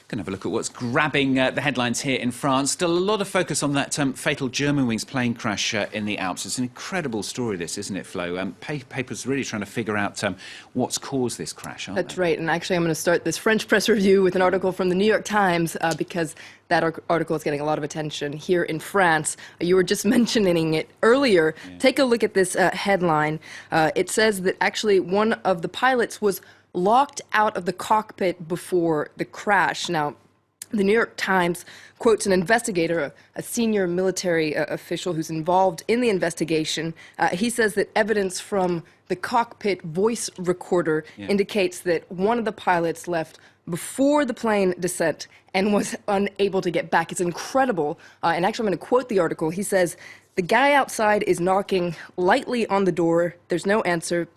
Going to have a look at what's grabbing the headlines here in France. Still a lot of focus on that fatal Germanwings plane crash in the Alps. It's an incredible story, this, isn't it, Flo? Papers really trying to figure out what's caused this crash, aren't they? That's right. And actually, I'm going to start this French press review with an article from the New York Times because that article is getting a lot of attention here in France. You were just mentioning it earlier. Yeah. Take a look at this headline. It says that actually one of the pilots was locked out of the cockpit before the crash. Now, the New York Times quotes an investigator, a senior military official who's involved in the investigation. He says that evidence from the cockpit voice recorder indicates that one of the pilots left before the plane descent and was unable to get back. It's incredible. And actually, I'm going to quote the article. He says, "The guy outside is knocking lightly on the door. There's no answer.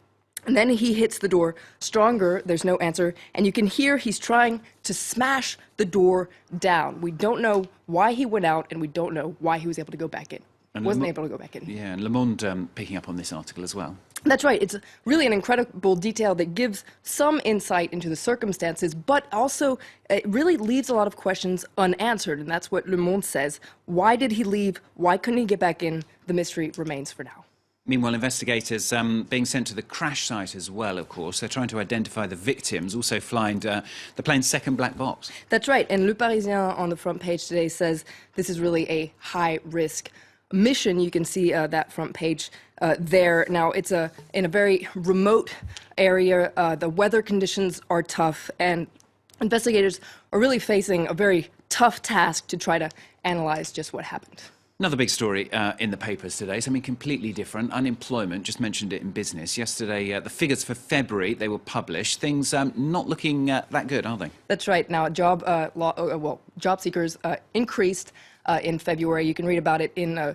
And then he hits the door stronger, there's no answer, and you can hear he's trying to smash the door down. We don't know why he went out, and we don't know why he was able to go back in. And wasn't able to go back in." Yeah, and Le Monde picking up on this article as well. That's right. It's really an incredible detail that gives some insight into the circumstances, but also it really leaves a lot of questions unanswered, and that's what Le Monde says. Why did he leave? Why couldn't he get back in? The mystery remains for now. Meanwhile, investigators being sent to the crash site as well, of course. They're trying to identify the victims, also find the plane's second black box. That's right. And Le Parisien on the front page today says this is really a high-risk mission. You can see that front page there. Now, it's in a very remote area. The weather conditions are tough, and investigators are really facing a very tough task to try to analyze just what happened. Another big story in the papers today, something completely different. Unemployment, just mentioned it in business. Yesterday, the figures for February, they were published. Things not looking that good, are they? That's right. Now, job seekers increased in February. You can read about it in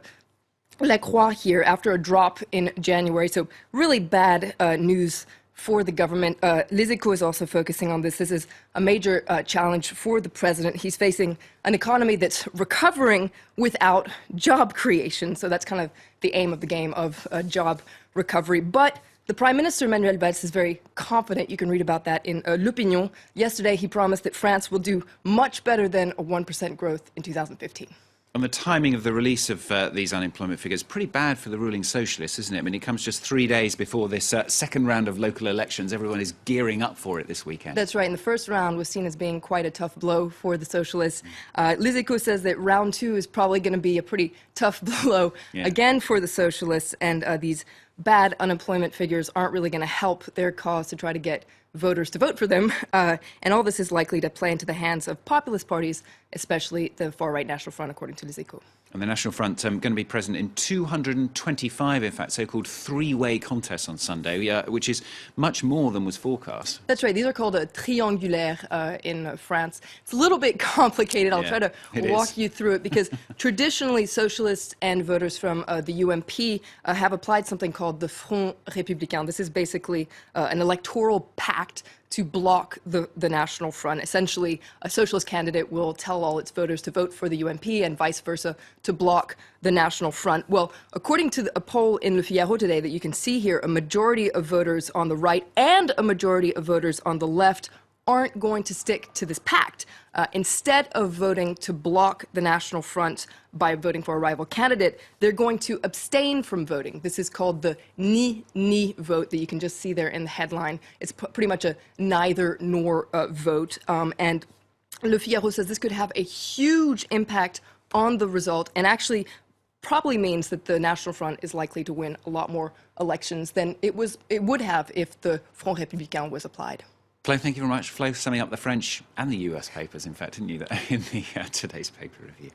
La Croix here after a drop in January. So really bad news for the government. Les Echos is also focusing on this. This is a major challenge for the president. He's facing an economy that's recovering without job creation. So that's kind of the aim of the game of job recovery. But the Prime Minister, Manuel Valls, is very confident. You can read about that in L'Opinion. Yesterday, he promised that France will do much better than a 1% growth in 2015. And the timing of the release of these unemployment figures, pretty bad for the ruling socialists, isn't it? I mean, it comes just 3 days before this second round of local elections. Everyone is gearing up for it this weekend. That's right. And the first round was seen as being quite a tough blow for the socialists. Les Echos says that round two is probably going to be a pretty tough blow again for the socialists. And these bad unemployment figures aren't really going to help their cause to try to get voters to vote for them. And all this is likely to play into the hands of populist parties, especially the far-right National Front, according to Les Echos. And the National Front going to be present in 225, in fact, so-called three-way contests on Sunday, which is much more than was forecast. That's right. These are called triangulaires in France. It's a little bit complicated. I'll try to walk you through it because traditionally socialists and voters from the UMP have applied something called the Front Républicain. This is basically an electoral pact to block the National Front. Essentially, a socialist candidate will tell all its voters to vote for the UMP and vice versa to block the National Front. Well, according to a poll in Le Figaro today that you can see here, a majority of voters on the right and a majority of voters on the left aren't going to stick to this pact. Instead of voting to block the National Front by voting for a rival candidate, they're going to abstain from voting. This is called the ni vote that you can just see there in the headline. It's pretty much a neither nor vote. And Le Figaro says this could have a huge impact on the result and actually probably means that the National Front is likely to win a lot more elections than it would have if the Front Républicain was applied. Flo, thank you very much. Flo, summing up the French and the US papers, in fact, didn't you, in the today's paper review.